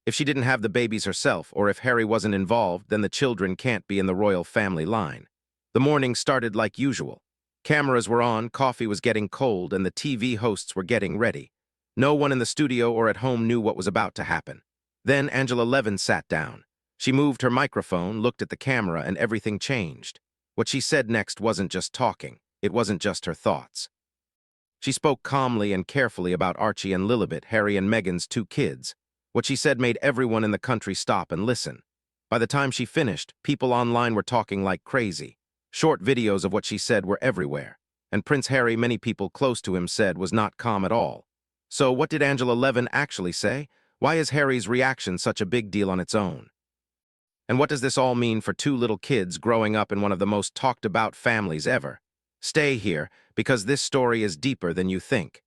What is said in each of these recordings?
If she didn't have the babies herself, or if Harry wasn't involved, then the children can't be in the royal family line. The morning started like usual. Cameras were on, coffee was getting cold, and the TV hosts were getting ready. No one in the studio or at home knew what was about to happen. Then Angela Levin sat down. She moved her microphone, looked at the camera, and everything changed. What she said next wasn't just talking. It wasn't just her thoughts. She spoke calmly and carefully about Archie and Lilibet, Harry and Meghan's two kids. What she said made everyone in the country stop and listen. By the time she finished, people online were talking like crazy. Short videos of what she said were everywhere. And Prince Harry, many people close to him said, was not calm at all. So what did Angela Levin actually say? Why is Harry's reaction such a big deal on its own? And what does this all mean for two little kids growing up in one of the most talked about families ever? Stay here, because this story is deeper than you think.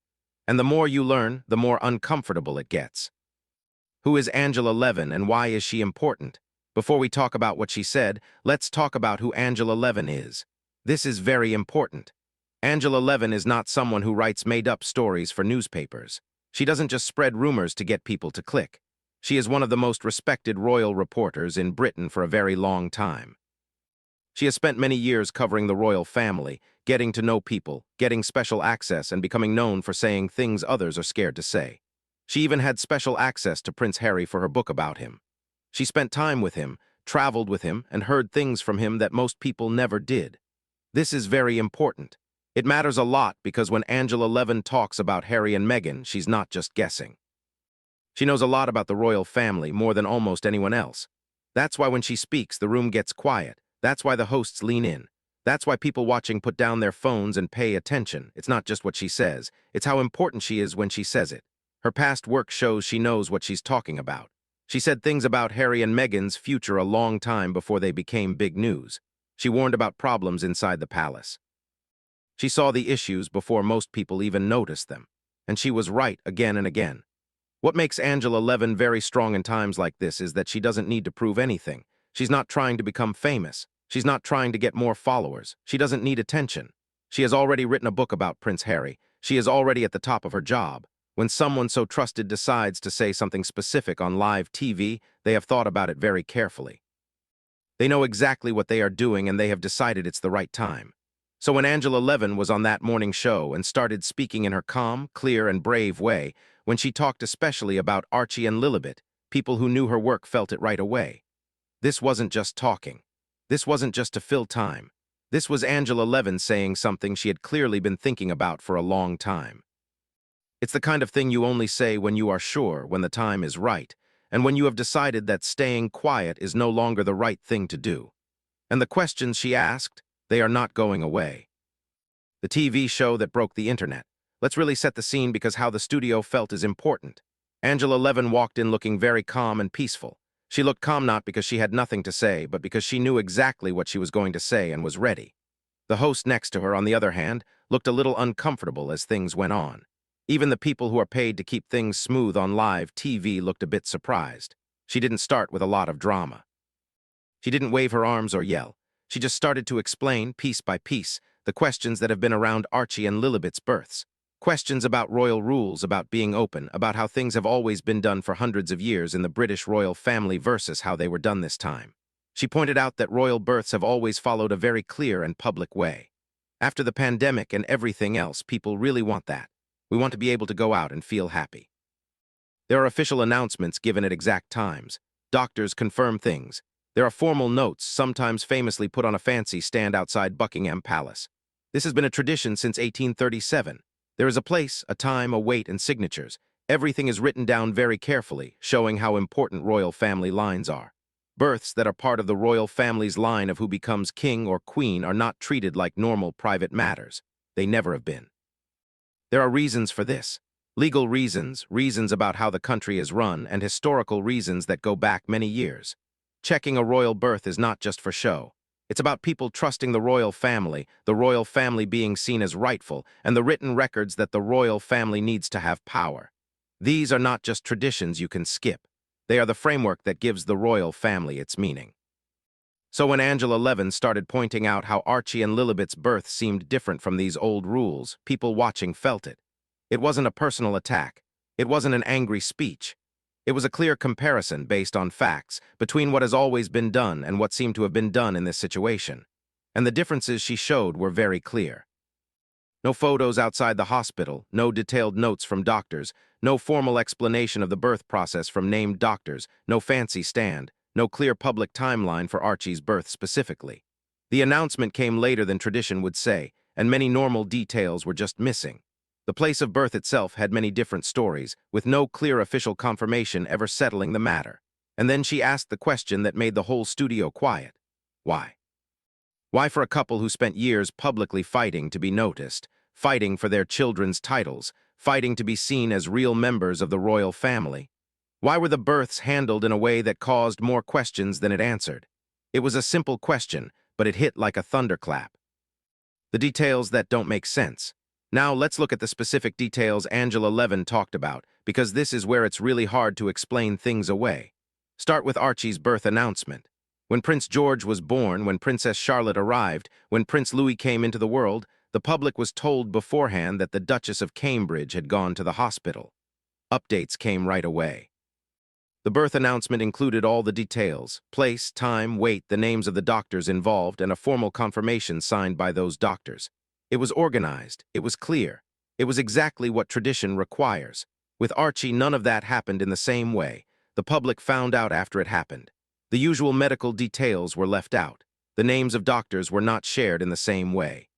And the more you learn, the more uncomfortable it gets. Who is Angela Levin and why is she important? Before we talk about what she said, let's talk about who Angela Levin is. This is very important. Angela Levin is not someone who writes made-up stories for newspapers. She doesn't just spread rumors to get people to click. She is one of the most respected royal reporters in Britain for a very long time. She has spent many years covering the royal family, getting to know people, getting special access, and becoming known for saying things others are scared to say. She even had special access to Prince Harry for her book about him. She spent time with him, traveled with him, and heard things from him that most people never did. This is very important. It matters a lot because when Angela Levin talks about Harry and Meghan, she's not just guessing. She knows a lot about the royal family, more than almost anyone else. That's why when she speaks, the room gets quiet. That's why the hosts lean in. That's why people watching put down their phones and pay attention. It's not just what she says, it's how important she is when she says it. Her past work shows she knows what she's talking about. She said things about Harry and Meghan's future a long time before they became big news. She warned about problems inside the palace. She saw the issues before most people even noticed them. And she was right again and again. What makes Angela Levin very strong in times like this is that she doesn't need to prove anything. She's not trying to become famous. She's not trying to get more followers. She doesn't need attention. She has already written a book about Prince Harry. She is already at the top of her job. When someone so trusted decides to say something specific on live TV, they have thought about it very carefully. They know exactly what they are doing and they have decided it's the right time. So when Angela Levin was on that morning show and started speaking in her calm, clear, and brave way, when she talked especially about Archie and Lilibet, people who knew her work felt it right away. This wasn't just talking. This wasn't just to fill time. This was Angela Levin saying something she had clearly been thinking about for a long time. It's the kind of thing you only say when you are sure, when the time is right, and when you have decided that staying quiet is no longer the right thing to do. And the questions she asked, they are not going away. The TV show that broke the internet. Let's really set the scene because how the studio felt is important. Angela Levin walked in looking very calm and peaceful. She looked calm not because she had nothing to say, but because she knew exactly what she was going to say and was ready. The host next to her, on the other hand, looked a little uncomfortable as things went on. Even the people who are paid to keep things smooth on live TV looked a bit surprised. She didn't start with a lot of drama. She didn't wave her arms or yell. She just started to explain, piece by piece, the questions that have been around Archie and Lilibet's births. Questions about royal rules, about being open, about how things have always been done for hundreds of years in the British royal family versus how they were done this time. She pointed out that royal births have always followed a very clear and public way. After the pandemic and everything else, people really want that. We want to be able to go out and feel happy. There are official announcements given at exact times. Doctors confirm things. There are formal notes, sometimes famously put on a fancy stand outside Buckingham Palace. This has been a tradition since 1837. There is a place, a time, a weight, and signatures. Everything is written down very carefully, showing how important royal family lines are. Births that are part of the royal family's line of who becomes king or queen are not treated like normal private matters. They never have been. There are reasons for this. Legal reasons, reasons about how the country is run, and historical reasons that go back many years. Checking a royal birth is not just for show. It's about people trusting the royal family being seen as rightful, and the written records that the royal family needs to have power. These are not just traditions you can skip. They are the framework that gives the royal family its meaning. So when Angela Levin started pointing out how Archie and Lilibet's birth seemed different from these old rules, people watching felt it. It wasn't a personal attack. It wasn't an angry speech. It was a clear comparison based on facts between what has always been done and what seemed to have been done in this situation. And the differences she showed were very clear. No photos outside the hospital, no detailed notes from doctors, no formal explanation of the birth process from named doctors, no fancy stand, no clear public timeline for Archie's birth specifically. The announcement came later than tradition would say, and many normal details were just missing. The place of birth itself had many different stories, with no clear official confirmation ever settling the matter. And then she asked the question that made the whole studio quiet. Why? Why for a couple who spent years publicly fighting to be noticed, fighting for their children's titles, fighting to be seen as real members of the royal family? Why were the births handled in a way that caused more questions than it answered? It was a simple question, but it hit like a thunderclap. The details that don't make sense. Now let's look at the specific details Angela Levin talked about, because this is where it's really hard to explain things away. Start with Archie's birth announcement. When Prince George was born, when Princess Charlotte arrived, when Prince Louis came into the world, the public was told beforehand that the Duchess of Cambridge had gone to the hospital. Updates came right away. The birth announcement included all the details: place, time, weight, the names of the doctors involved, and a formal confirmation signed by those doctors. It was organized, it was clear, it was exactly what tradition requires. With Archie, none of that happened in the same way. The public found out after it happened. The usual medical details were left out. The names of doctors were not shared in the same way.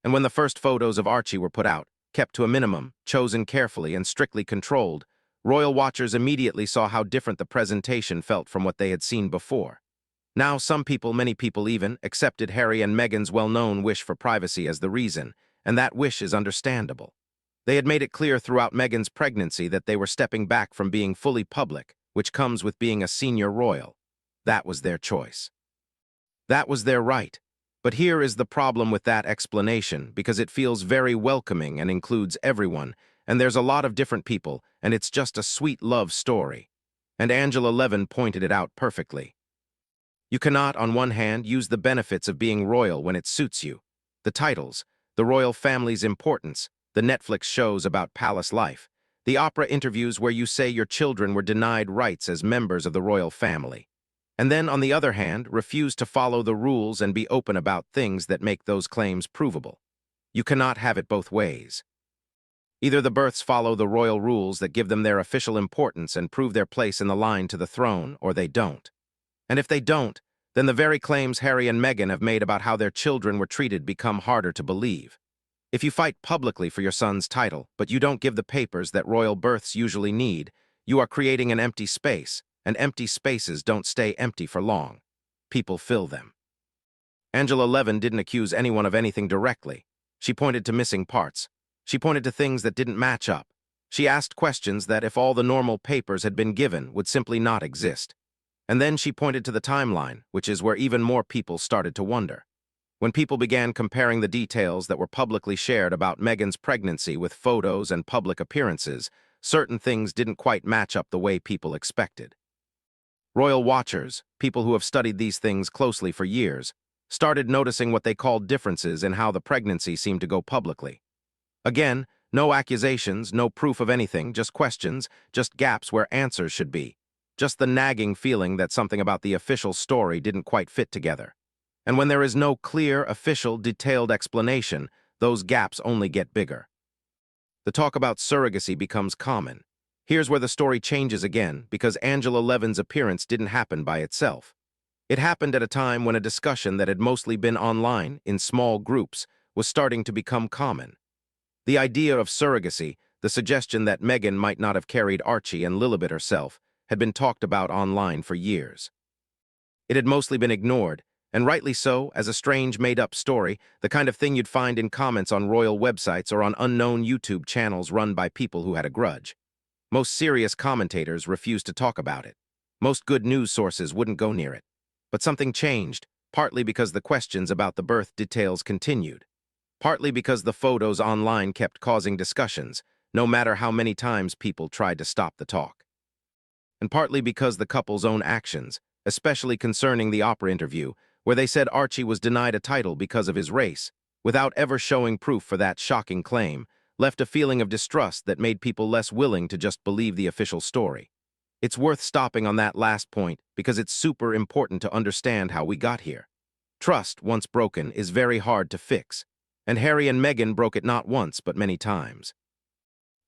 And when the first photos of Archie were put out, kept to a minimum, chosen carefully and strictly controlled, royal watchers immediately saw how different the presentation felt from what they had seen before. Now some people, many people even, accepted Harry and Meghan's well-known wish for privacy as the reason, and that wish is understandable. They had made it clear throughout Meghan's pregnancy that they were stepping back from being fully public, which comes with being a senior royal. That was their choice. That was their right. But here is the problem with that explanation, because it feels very welcoming and includes everyone, and there's a lot of different people, and it's just a sweet love story. And Angela Levin pointed it out perfectly. You cannot, on one hand, use the benefits of being royal when it suits you. The titles, the royal family's importance, the Netflix shows about palace life, the opera interviews where you say your children were denied rights as members of the royal family. And then, on the other hand, refuse to follow the rules and be open about things that make those claims provable. You cannot have it both ways. Either the births follow the royal rules that give them their official importance and prove their place in the line to the throne, or they don't. And if they don't, then the very claims Harry and Meghan have made about how their children were treated become harder to believe. If you fight publicly for your son's title, but you don't give the papers that royal births usually need, you are creating an empty space, and empty spaces don't stay empty for long. People fill them. Angela Levin didn't accuse anyone of anything directly. She pointed to missing parts. She pointed to things that didn't match up. She asked questions that, if all the normal papers had been given, would simply not exist. And then she pointed to the timeline, which is where even more people started to wonder. When people began comparing the details that were publicly shared about Meghan's pregnancy with photos and public appearances, certain things didn't quite match up the way people expected. Royal watchers, people who have studied these things closely for years, started noticing what they called differences in how the pregnancy seemed to go publicly. Again, no accusations, no proof of anything, just questions, just gaps where answers should be. Just the nagging feeling that something about the official story didn't quite fit together. And when there is no clear, official, detailed explanation, those gaps only get bigger. The talk about surrogacy becomes common. Here's where the story changes again, because Angela Levin's appearance didn't happen by itself. It happened at a time when a discussion that had mostly been online, in small groups, was starting to become common. The idea of surrogacy, the suggestion that Meghan might not have carried Archie and Lilibet herself, had been talked about online for years. It had mostly been ignored, and rightly so, as a strange made-up story, the kind of thing you'd find in comments on royal websites or on unknown YouTube channels run by people who had a grudge. Most serious commentators refused to talk about it. Most good news sources wouldn't go near it. But something changed, partly because the questions about the birth details continued. Partly because the photos online kept causing discussions, no matter how many times people tried to stop the talk. And partly because the couple's own actions, especially concerning the opera interview, where they said Archie was denied a title because of his race, without ever showing proof for that shocking claim, left a feeling of distrust that made people less willing to just believe the official story. It's worth stopping on that last point because it's super important to understand how we got here. Trust, once broken, is very hard to fix, and Harry and Meghan broke it not once but many times.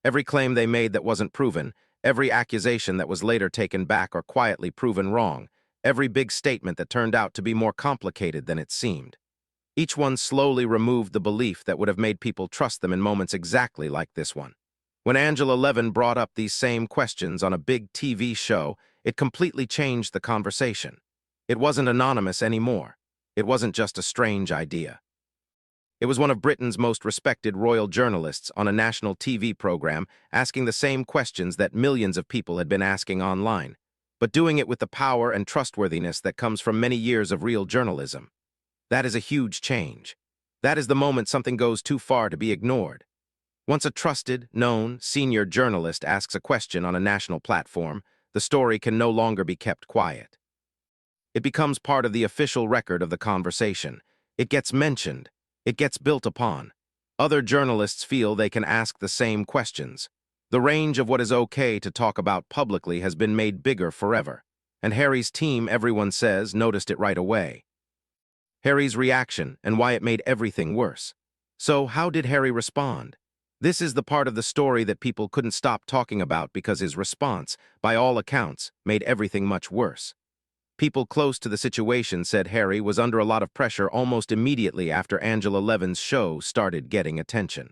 Every claim they made that wasn't proven, every accusation that was later taken back or quietly proven wrong, every big statement that turned out to be more complicated than it seemed. Each one slowly removed the belief that would have made people trust them in moments exactly like this one. When Angela Levin brought up these same questions on a big TV show, it completely changed the conversation. It wasn't anonymous anymore. It wasn't just a strange idea. It was one of Britain's most respected royal journalists on a national TV program asking the same questions that millions of people had been asking online, but doing it with the power and trustworthiness that comes from many years of real journalism. That is a huge change. That is the moment something goes too far to be ignored. Once a trusted, known, senior journalist asks a question on a national platform, the story can no longer be kept quiet. It becomes part of the official record of the conversation. It gets mentioned. It gets built upon. Other journalists feel they can ask the same questions. The range of what is okay to talk about publicly has been made bigger forever, and Harry's team, everyone says, noticed it right away. Harry's reaction and why it made everything worse. So, how did Harry respond? This is the part of the story that people couldn't stop talking about because his response, by all accounts, made everything much worse. People close to the situation said Harry was under a lot of pressure almost immediately after Angela Levin's show started getting attention.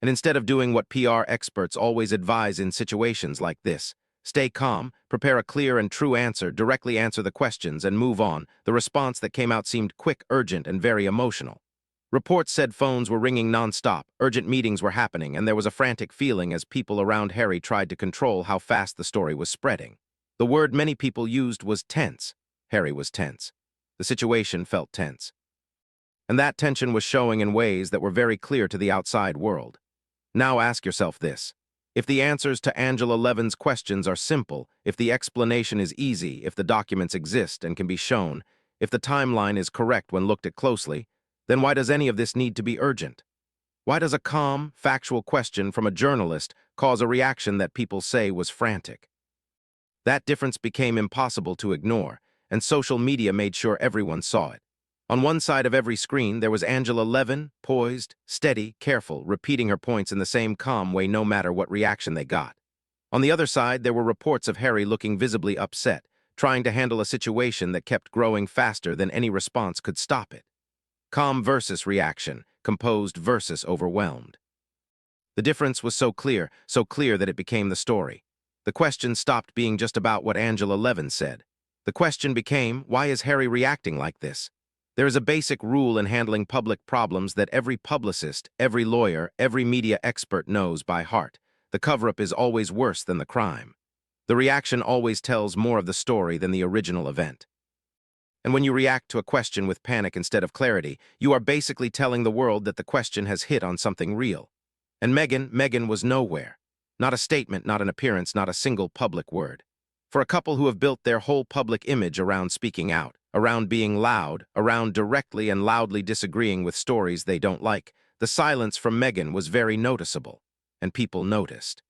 And instead of doing what PR experts always advise in situations like this, stay calm, prepare a clear and true answer, directly answer the questions, and move on, the response that came out seemed quick, urgent, and very emotional. Reports said phones were ringing non-stop, urgent meetings were happening, and there was a frantic feeling as people around Harry tried to control how fast the story was spreading. The word many people used was tense. Harry was tense. The situation felt tense. And that tension was showing in ways that were very clear to the outside world. Now ask yourself this. If the answers to Angela Levin's questions are simple, if the explanation is easy, if the documents exist and can be shown, if the timeline is correct when looked at closely, then why does any of this need to be urgent? Why does a calm, factual question from a journalist cause a reaction that people say was frantic? That difference became impossible to ignore, and social media made sure everyone saw it. On one side of every screen, there was Angela Levin, poised, steady, careful, repeating her points in the same calm way no matter what reaction they got. On the other side, there were reports of Harry looking visibly upset, trying to handle a situation that kept growing faster than any response could stop it. Calm versus reaction, composed versus overwhelmed. The difference was so clear that it became the story. The question stopped being just about what Angela Levin said. The question became, why is Harry reacting like this? There is a basic rule in handling public problems that every publicist, every lawyer, every media expert knows by heart. The cover-up is always worse than the crime. The reaction always tells more of the story than the original event. And when you react to a question with panic instead of clarity, you are basically telling the world that the question has hit on something real. And Meghan was nowhere. Not a statement, not an appearance, not a single public word. For a couple who have built their whole public image around speaking out, around being loud, around directly and loudly disagreeing with stories they don't like, the silence from Meghan was very noticeable, and people noticed.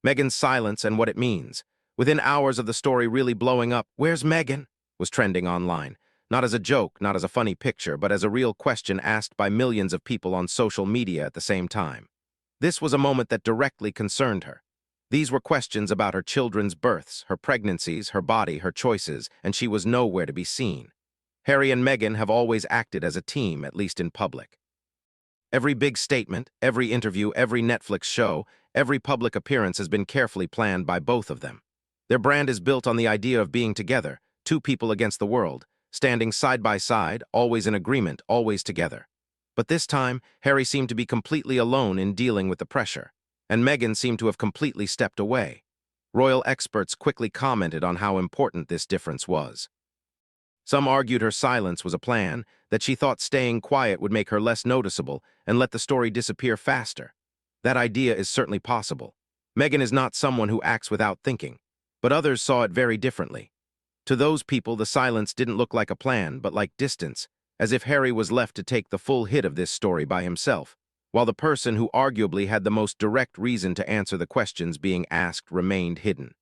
Meghan's silence and what it means. Within hours of the story really blowing up, "Where's Meghan?" was trending online, not as a joke, not as a funny picture, but as a real question asked by millions of people on social media at the same time. This was a moment that directly concerned her. These were questions about her children's births, her pregnancies, her body, her choices, and she was nowhere to be seen. Harry and Meghan have always acted as a team, at least in public. Every big statement, every interview, every Netflix show, every public appearance has been carefully planned by both of them. Their brand is built on the idea of being together, two people against the world, standing side by side, always in agreement, always together. But this time, Harry seemed to be completely alone in dealing with the pressure, and Meghan seemed to have completely stepped away. Royal experts quickly commented on how important this difference was. Some argued her silence was a plan, that she thought staying quiet would make her less noticeable and let the story disappear faster. That idea is certainly possible. Meghan is not someone who acts without thinking, but others saw it very differently. To those people, the silence didn't look like a plan, but like distance, as if Harry was left to take the full hit of this story by himself, while the person who arguably had the most direct reason to answer the questions being asked remained hidden.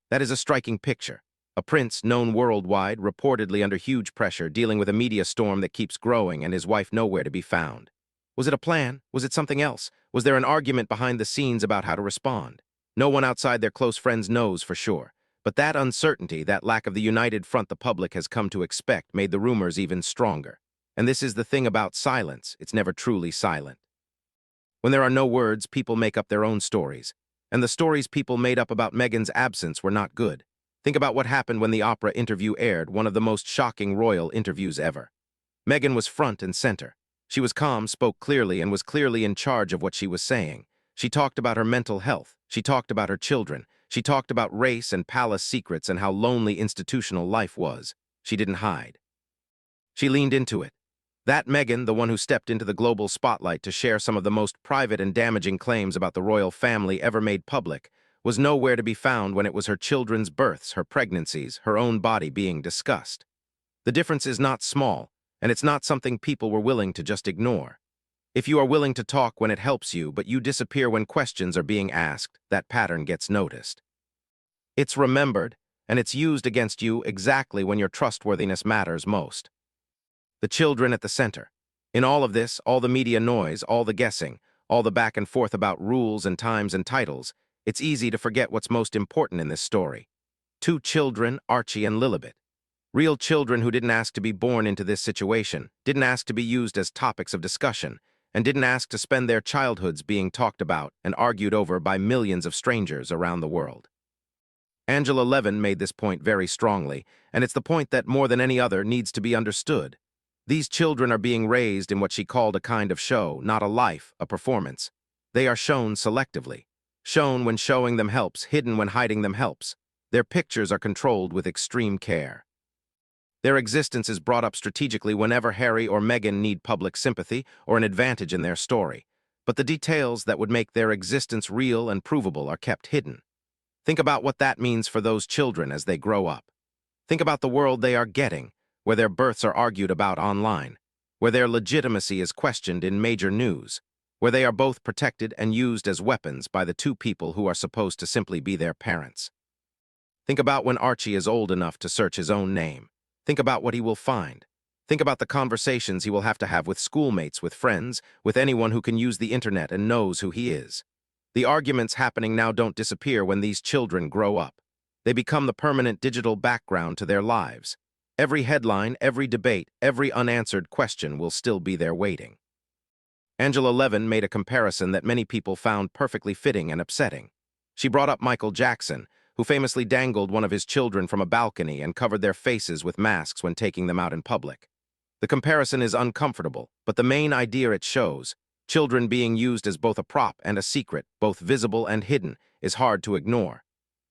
That is a striking picture. A prince known worldwide, reportedly under huge pressure, dealing with a media storm that keeps growing and his wife nowhere to be found. Was it a plan? Was it something else? Was there an argument behind the scenes about how to respond? No one outside their close friends knows for sure. But that uncertainty, that lack of the united front the public has come to expect, made the rumors even stronger. And this is the thing about silence, it's never truly silent. When there are no words, people make up their own stories. And the stories people made up about Meghan's absence were not good. Think about what happened when the Oprah interview aired, one of the most shocking royal interviews ever. Meghan was front and center. She was calm, spoke clearly, and was clearly in charge of what she was saying. She talked about her mental health. She talked about her children. She talked about race and palace secrets and how lonely institutional life was. She didn't hide. She leaned into it. That Meghan, the one who stepped into the global spotlight to share some of the most private and damaging claims about the royal family ever made public, was nowhere to be found when it was her children's births, her pregnancies, her own body being discussed. The difference is not small, and it's not something people were willing to just ignore. If you are willing to talk when it helps you, but you disappear when questions are being asked, that pattern gets noticed. It's remembered, and it's used against you exactly when your trustworthiness matters most. The children at the center. In all of this, all the media noise, all the guessing, all the back and forth about rules and times and titles, it's easy to forget what's most important in this story. Two children, Archie and Lilibet. Real children who didn't ask to be born into this situation, didn't ask to be used as topics of discussion, and didn't ask to spend their childhoods being talked about and argued over by millions of strangers around the world. Angela Levin made this point very strongly, and it's the point that more than any other needs to be understood. These children are being raised in what she called a kind of show, not a life, a performance. They are shown selectively. Shown when showing them helps, hidden when hiding them helps. Their pictures are controlled with extreme care. Their existence is brought up strategically whenever Harry or Meghan need public sympathy or an advantage in their story. But the details that would make their existence real and provable are kept hidden. Think about what that means for those children as they grow up. Think about the world they are getting, where their births are argued about online, where their legitimacy is questioned in major news, where they are both protected and used as weapons by the two people who are supposed to simply be their parents. Think about when Archie is old enough to search his own name. Think about what he will find. Think about the conversations he will have to have with schoolmates, with friends, with anyone who can use the internet and knows who he is. The arguments happening now don't disappear when these children grow up. They become the permanent digital background to their lives. Every headline, every debate, every unanswered question will still be there waiting. Angela Levin made a comparison that many people found perfectly fitting and upsetting. She brought up Michael Jackson, who famously dangled one of his children from a balcony and covered their faces with masks when taking them out in public. The comparison is uncomfortable, but the main idea it shows, children being used as both a prop and a secret, both visible and hidden, is hard to ignore.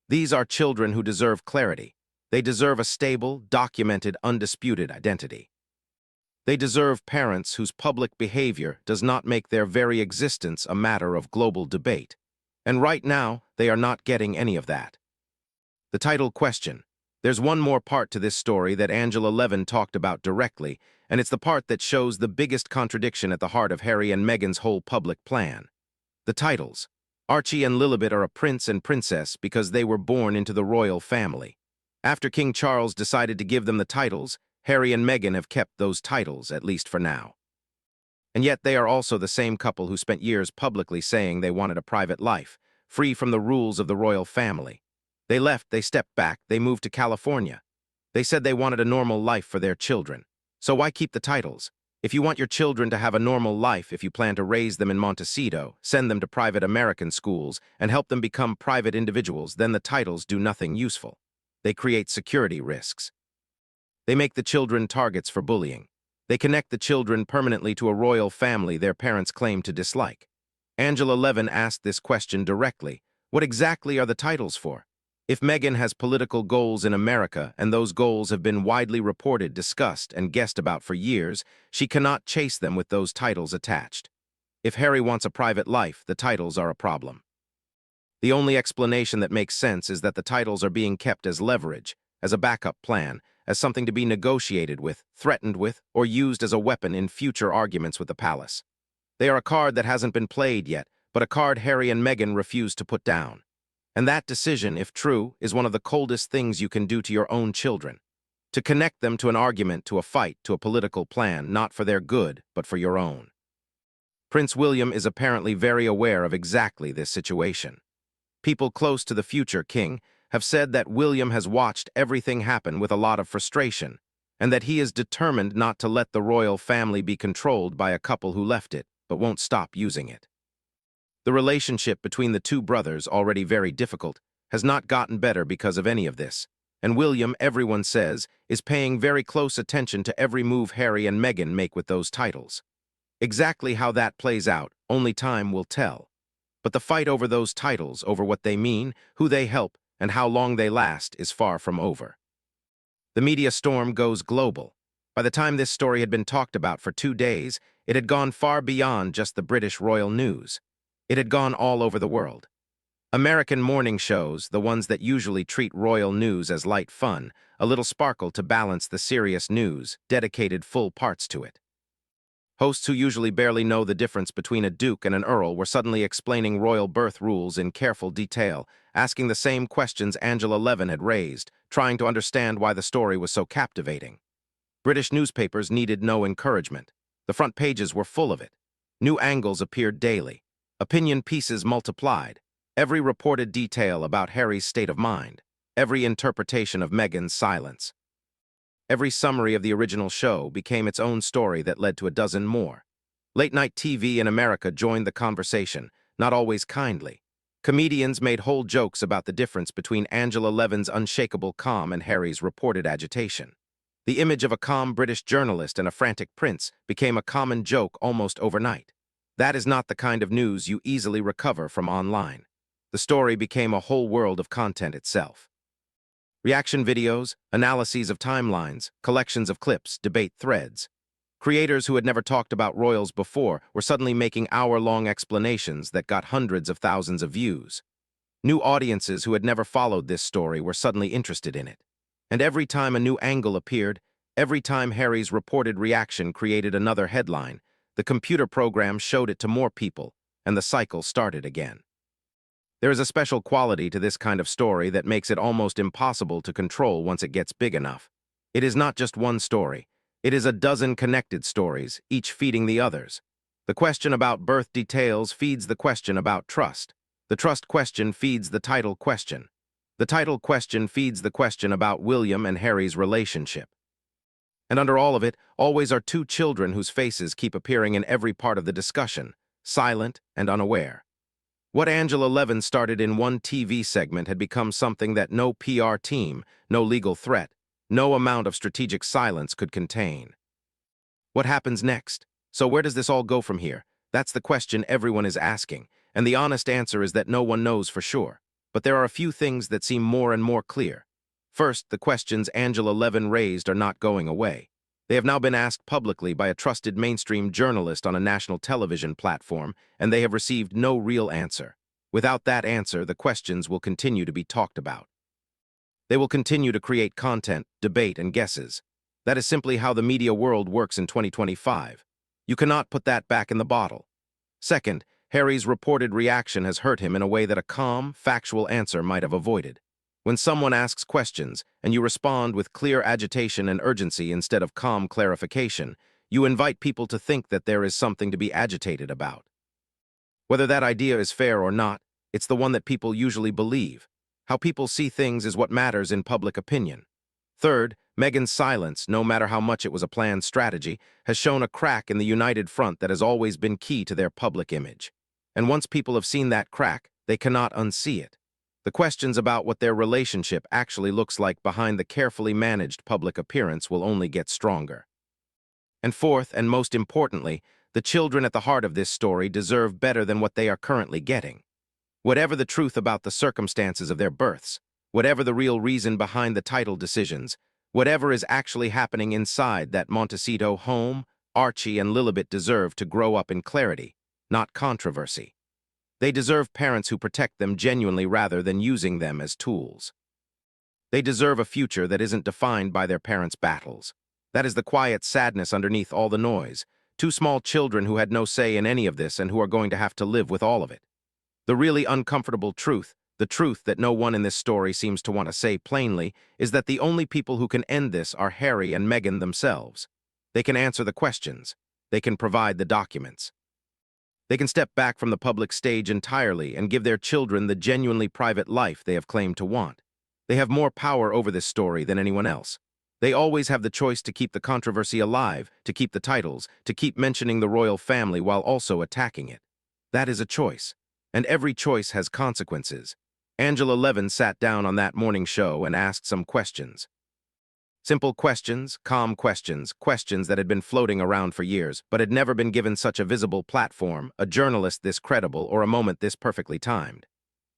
These are children who deserve clarity. They deserve a stable, documented, undisputed identity. They deserve parents whose public behavior does not make their very existence a matter of global debate. And right now, they are not getting any of that. The title question. There's one more part to this story that Angela Levin talked about directly, and it's the part that shows the biggest contradiction at the heart of Harry and Meghan's whole public plan. The titles. Archie and Lilibet are a prince and princess because they were born into the royal family. After King Charles decided to give them the titles, Harry and Meghan have kept those titles, at least for now. And yet they are also the same couple who spent years publicly saying they wanted a private life, free from the rules of the royal family. They left, they stepped back, they moved to California. They said they wanted a normal life for their children. So why keep the titles? If you want your children to have a normal life, if you plan to raise them in Montecito, send them to private American schools, and help them become private individuals, then the titles do nothing useful. They create security risks. They make the children targets for bullying. They connect the children permanently to a royal family their parents claim to dislike. Angela Levin asked this question directly. What exactly are the titles for? If Meghan has political goals in America, and those goals have been widely reported, discussed, and guessed about for years, she cannot chase them with those titles attached. If Harry wants a private life, the titles are a problem. The only explanation that makes sense is that the titles are being kept as leverage, as a backup plan, as something to be negotiated with, threatened with, or used as a weapon in future arguments with the palace. They are a card that hasn't been played yet, but a card Harry and Meghan refuse to put down. And that decision, if true, is one of the coldest things you can do to your own children. To connect them to an argument, to a fight, to a political plan, not for their good, but for your own. Prince William is apparently very aware of exactly this situation. People close to the future king have said that William has watched everything happen with a lot of frustration, and that he is determined not to let the royal family be controlled by a couple who left it, but won't stop using it. The relationship between the two brothers, already very difficult, has not gotten better because of any of this, and William, everyone says, is paying very close attention to every move Harry and Meghan make with those titles. Exactly how that plays out, only time will tell. But the fight over those titles, over what they mean, who they help, and how long they last, is far from over. The media storm goes global. By the time this story had been talked about for 2 days, it had gone far beyond just the British royal news. It had gone all over the world. American morning shows, the ones that usually treat royal news as light fun, a little sparkle to balance the serious news, dedicated full parts to it. Hosts who usually barely know the difference between a duke and an earl were suddenly explaining royal birth rules in careful detail, asking the same questions Angela Levin had raised, trying to understand why the story was so captivating. British newspapers needed no encouragement. The front pages were full of it. New angles appeared daily. Opinion pieces multiplied. Every reported detail about Harry's state of mind. Every interpretation of Meghan's silence. Every summary of the original show became its own story that led to a dozen more. Late-night TV in America joined the conversation, not always kindly. Comedians made whole jokes about the difference between Angela Levin's unshakable calm and Harry's reported agitation. The image of a calm British journalist and a frantic prince became a common joke almost overnight. That is not the kind of news you easily recover from online. The story became a whole world of content itself. Reaction videos, analyses of timelines, collections of clips, debate threads. Creators who had never talked about royals before were suddenly making hour-long explanations that got hundreds of thousands of views. New audiences who had never followed this story were suddenly interested in it. And every time a new angle appeared, every time Harry's reported reaction created another headline, the computer program showed it to more people, and the cycle started again. There is a special quality to this kind of story that makes it almost impossible to control once it gets big enough. It is not just one story. It is a dozen connected stories, each feeding the others. The question about birth details feeds the question about trust. The trust question feeds the title question. The title question feeds the question about William and Harry's relationship. And under all of it, always are two children whose faces keep appearing in every part of the discussion, silent and unaware. What Angela Levin started in one TV segment had become something that no PR team, no legal threat, no amount of strategic silence could contain. What happens next? So where does this all go from here? That's the question everyone is asking, and the honest answer is that no one knows for sure. But there are a few things that seem more and more clear. First, the questions Angela Levin raised are not going away. They have now been asked publicly by a trusted mainstream journalist on a national television platform, and they have received no real answer. Without that answer, the questions will continue to be talked about. They will continue to create content, debate, and guesses. That is simply how the media world works in 2025. You cannot put that back in the bottle. Second, Harry's reported reaction has hurt him in a way that a calm, factual answer might have avoided. When someone asks questions, and you respond with clear agitation and urgency instead of calm clarification, you invite people to think that there is something to be agitated about. Whether that idea is fair or not, it's the one that people usually believe. How people see things is what matters in public opinion. Third, Meghan's silence, no matter how much it was a planned strategy, has shown a crack in the united front that has always been key to their public image. And once people have seen that crack, they cannot unsee it. The questions about what their relationship actually looks like behind the carefully managed public appearance will only get stronger. And fourth, and most importantly, the children at the heart of this story deserve better than what they are currently getting. Whatever the truth about the circumstances of their births, whatever the real reason behind the title decisions, whatever is actually happening inside that Montecito home, Archie and Lilibet deserve to grow up in clarity, not controversy. They deserve parents who protect them genuinely rather than using them as tools. They deserve a future that isn't defined by their parents' battles. That is the quiet sadness underneath all the noise. Two small children who had no say in any of this and who are going to have to live with all of it. The really uncomfortable truth, The truth that no one in this story seems to want to say plainly is that the only people who can end this are Harry and Meghan themselves. They can answer the questions. They can provide the documents. They can step back from the public stage entirely and give their children the genuinely private life they have claimed to want. They have more power over this story than anyone else. They always have the choice to keep the controversy alive, to keep the titles, to keep mentioning the royal family while also attacking it. That is a choice, and every choice has consequences. Angela Levin sat down on that morning show and asked some questions. Simple questions, calm questions, questions that had been floating around for years, but had never been given such a visible platform, a journalist this credible, or a moment this perfectly timed.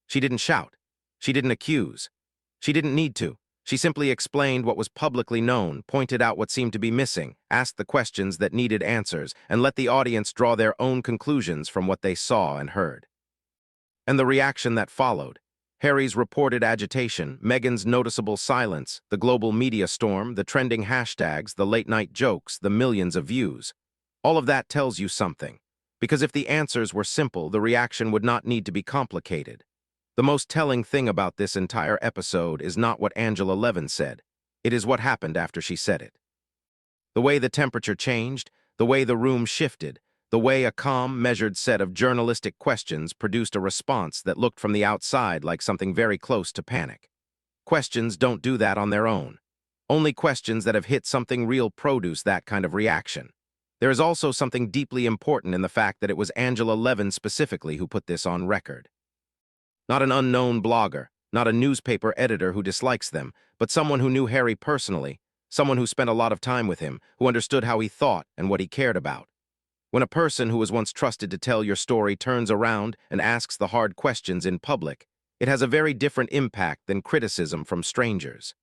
She didn't shout. She didn't accuse. She didn't need to. She simply explained what was publicly known, pointed out what seemed to be missing, asked the questions that needed answers, and let the audience draw their own conclusions from what they saw and heard. And the reaction that followed. Harry's reported agitation, Meghan's noticeable silence, the global media storm, the trending hashtags, the late-night jokes, the millions of views. All of that tells you something. Because if the answers were simple, the reaction would not need to be complicated. The most telling thing about this entire episode is not what Angela Levin said. It is what happened after she said it. The way the temperature changed, the way the room shifted, the way a calm, measured set of journalistic questions produced a response that looked from the outside like something very close to panic. Questions don't do that on their own. Only questions that have hit something real produce that kind of reaction. There is also something deeply important in the fact that it was Angela Levin specifically who put this on record. Not an unknown blogger, not a newspaper editor who dislikes them, but someone who knew Harry personally, someone who spent a lot of time with him, who understood how he thought and what he cared about. When a person who was once trusted to tell your story turns around and asks the hard questions in public, it has a very different impact than criticism from strangers.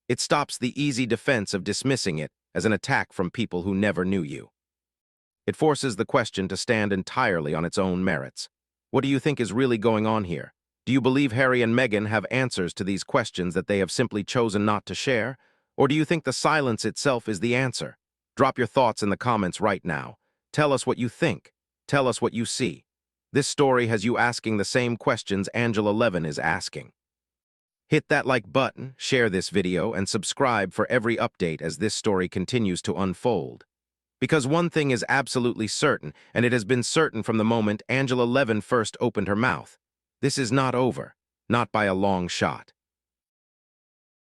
It stops the easy defense of dismissing it as an attack from people who never knew you. It forces the question to stand entirely on its own merits. What do you think is really going on here? Do you believe Harry and Meghan have answers to these questions that they have simply chosen not to share? Or do you think the silence itself is the answer? Drop your thoughts in the comments right now. Tell us what you think. Tell us what you see. This story has you asking the same questions Angela Levin is asking. Hit that like button, share this video, and subscribe for every update as this story continues to unfold. Because one thing is absolutely certain, and it has been certain from the moment Angela Levin first opened her mouth. This is not over, not by a long shot.